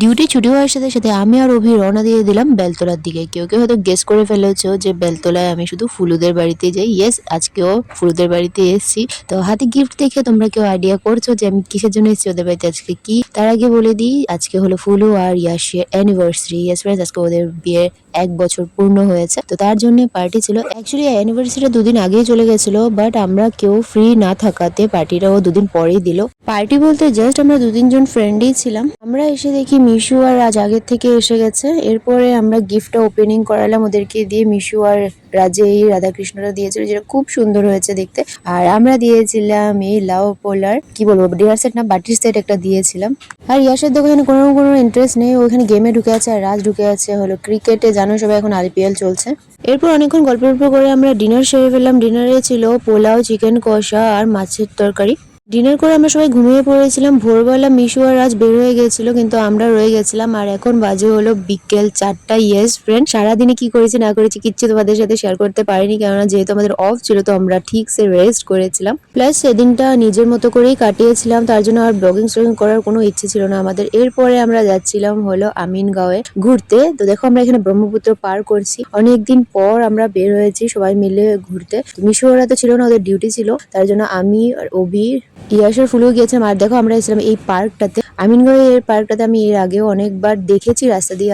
Duty ছুটি হওয়ার সাথে সাথে আমি আর অভি রওনা দিয়ে দিলাম বেলতলার দিকে। কেউ কেউ হয়তো গেস করে ফেলেছো যে বেলতলায় আমি শুধু ফুলুদের বাড়িতে যাই। ইয়েস, আজকেও ফুলুদের বাড়িতে এসেছি। তো হাতে গিফট দেখে তোমরা কেউ আইডিয়া করছো যে আমি কিসের জন্য এসেছি ওদের বাড়িতে আজকে। কি তার আগে বলে দিই, আজকে হলো ফুলু আর ইয়াসের অ্যানিভার্সারি। ইয়েস ফ্রেন্ডস, আজকে ওদের বিয়ের 1 বছর পূর্ণ হয়েছে। তো তার জন্য পার্টি ছিল। অ্যাকচুয়ালি অ্যানিভার্সারিটা দুদিন আগেই চলে গেছিল, বাট আমরা কেউ ফ্রি না থাকাতে পার্টিটাও দুদিন পরেই দিল। পার্টি বলতে জাস্ট আমরা 2-3 জন ফ্রেন্ডই ছিলাম। আমরা এসে দেখি মিশু আর রাজ আগের থেকে এসে গেছে। এরপরে আমরা গিফটটা ওপেনিং করালাম ওদেরকে দিয়ে। মিশু আর রাজে এই রাধাকৃষ্ণটা দিয়েছিল, যেটা খুব সুন্দর হয়েছে দেখতে। আর আমরা দিয়েছিলাম এই লাউ পোলার, কি বলবো, ডিনার সেট না বাটির সেট একটা দিয়েছিলাম। আর ইয়াসের দেখো এখানে কোনো ইন্টারেস্ট নেই, ওখানে গেমে ঢুকে আছে। আর রাজ ঢুকে আছে হলো ক্রিকেটে, জানো সবাই এখন IPL চলছে। এরপর অনেকক্ষণ গল্প করে আমরা ডিনার সেরে ফেললাম। ডিনারে ছিল পোলাও, চিকেন কষা আর মাছের তরকারি। ডিনার করে আমরা সবাই ঘুমিয়ে পড়েছিলাম। ভোরবেলা মিশু আর রাজ বের হয়ে গেছিল, কিন্তু আমরা রয়ে গেছিলাম। আর এখন বাজে হলো বিকেল 4টা। ইয়েস ফ্রেন্ড, সারাদিনে কি করেছি না করেছি কিচ্ছু তোমাদের সাথে শেয়ার করতে পারিনি, কেননা যেহেতু আমাদের অফ ছিল তো আমরা ঠিকসে রেস্ট করেছিলাম। প্লাস সেদিনটা নিজের মতো করেই কাটিয়েছিলাম, তার জন্য আর ব্লগিং স্লগিং করার কোনো ইচ্ছে ছিল না আমাদের। এরপরে আমরা যাচ্ছিলাম হলো আমিনগাঁওয়ে ঘুরতে। তো দেখো আমরা এখানে ব্রহ্মপুত্র পার করছি, অনেকদিন পর আমরা বের হয়েছি সবাই মিলে ঘুরতে। মিশু ওরা তো ছিল না, ওদের ডিউটি ছিল, তার জন্য আমি আর অভি, ইয়াসের, ফুলেও গিয়েছিলাম। আর দেখো আমরা এসেছিলাম এই পার্কটাতে, আমিনগড়ে। এই পার্কটাতে আমি এর আগেও অনেকবার দেখেছি রাস্তা দিয়ে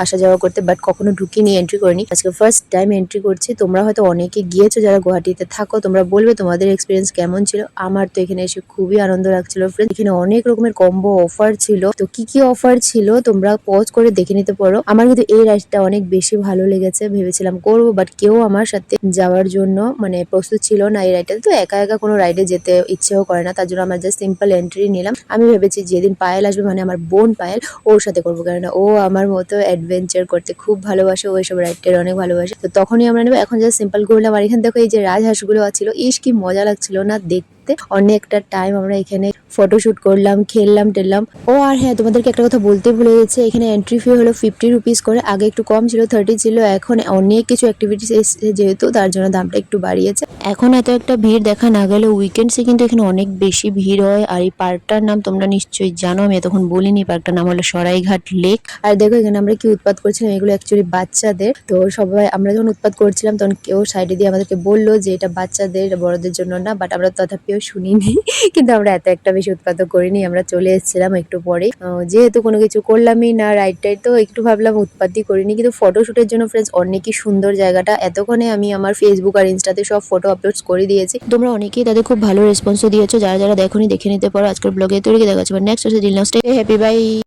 আসা যাওয়া করতে, বাট কখনো ঢুকিনি, এন্ট্রি করিনি। আজকে ফার্স্ট টাইম এন্ট্রি করছি। তোমরা হয়তো অনেকে গিয়েছো যারা গুয়াহাটিতে থাকো, তোমরা বলবে তোমাদের এক্সপিরিয়েন্স কেমন ছিল। আমার তো এখানে এসে খুবই আনন্দ লাগছিল ফ্রেন্ড। এখানে অনেক রকমের কম্বো অফার ছিল, তো কি কি অফার ছিল তোমরা পজ করে দেখে নিতে পারো। আমার কিন্তু এই রাইডটা অনেক বেশি ভালো লেগেছে, ভেবেছিলাম করবো, বাট কেউ আমার সাথে যাওয়ার জন্য মানে প্রস্তুত ছিল না। এই রাইডটা তো একা একা কোনো রাইডে যেতে ইচ্ছেও করে না, তার জন্য আমরা জাস্ট সিম্পল এন্ট্রি নিলাম। আমি ভেবেছি যেদিন পায়েল আসবে, মানে আমার বোন পায়েল, ওর সাথে করবো, কেননা ও আমার মতো অ্যাডভেঞ্চার করতে খুব ভালোবাসে, ও এসব রাইডের অনেক ভালোবাসে। তো তখনই আমরা নেবো। এখন জাস্ট সিম্পল করলাম। আর এখানে দেখো এই যে রাজহাঁসগুলো ছিল, ইস কি মজা লাগছিল না দেখতে। অনেকটা টাইম আমরা এখানে ফটোশুট করলাম, খেললাম টেললাম। ও আর হ্যাঁ, তোমাদেরকে একটা কথা বলতে ভুলে গেছি, এখানে এন্ট্রি ফি হলো 50 রুপিস করে। আগে একটু কম ছিল, 30 ছিল। এখন অনেক কিছু অ্যাক্টিভিটিস এসেছে যেহেতু, তার জন্য দামটা একটু বাড়িয়েছে। এখন এত একটা ভিড় দেখা না গেলে উইকেন্ডসে কিন্তু এখানে অনেক বেশি ভিড় হয়। আর এই পার্কটার নাম তোমরা নিশ্চয়ই জানো, আমি তখন বলিনি। পার্কটার নাম হলো সরাইঘাট লেক। আর দেখো এখানে আমরা কি উৎপাত করছিলাম, এগুলো অ্যাকচুয়ালি বাচ্চাদের। তো সবাই আমরা যখন উৎপাত করছিলাম তখন কেউ সাইডে দিয়ে আমাদেরকে বললো যে এটা বাচ্চাদের, এটা বড়দের জন্য না, বাট আমরা তথাপিও শুনিনি। কিন্তু আমরা এত একটা বেশি উৎপাত করিনি, আমরা চলে এসেছিলাম একটু পরে। যেহেতু কোনো কিছু করলামই না রাইড টাইড, তো একটু ভাবলাম উৎপাতই করিনি। কিন্তু ফটোশুটের জন্য ফ্রেন্ডস অনেকই সুন্দর জায়গাটা। এতক্ষণে আমি আমার ফেসবুক আর ইনস্টাতে সব ফটো আপলোড করে দিয়েছি। তোমরা অনেকেই তাদের খুব ভালো রেসপন্সও দিয়েছো, যারা যারা দেখোনি দেখে নিতে পারো। আজকের ব্লগে তৈরি দেখা যাচ্ছে নেক্সট হ্যাপি বাই।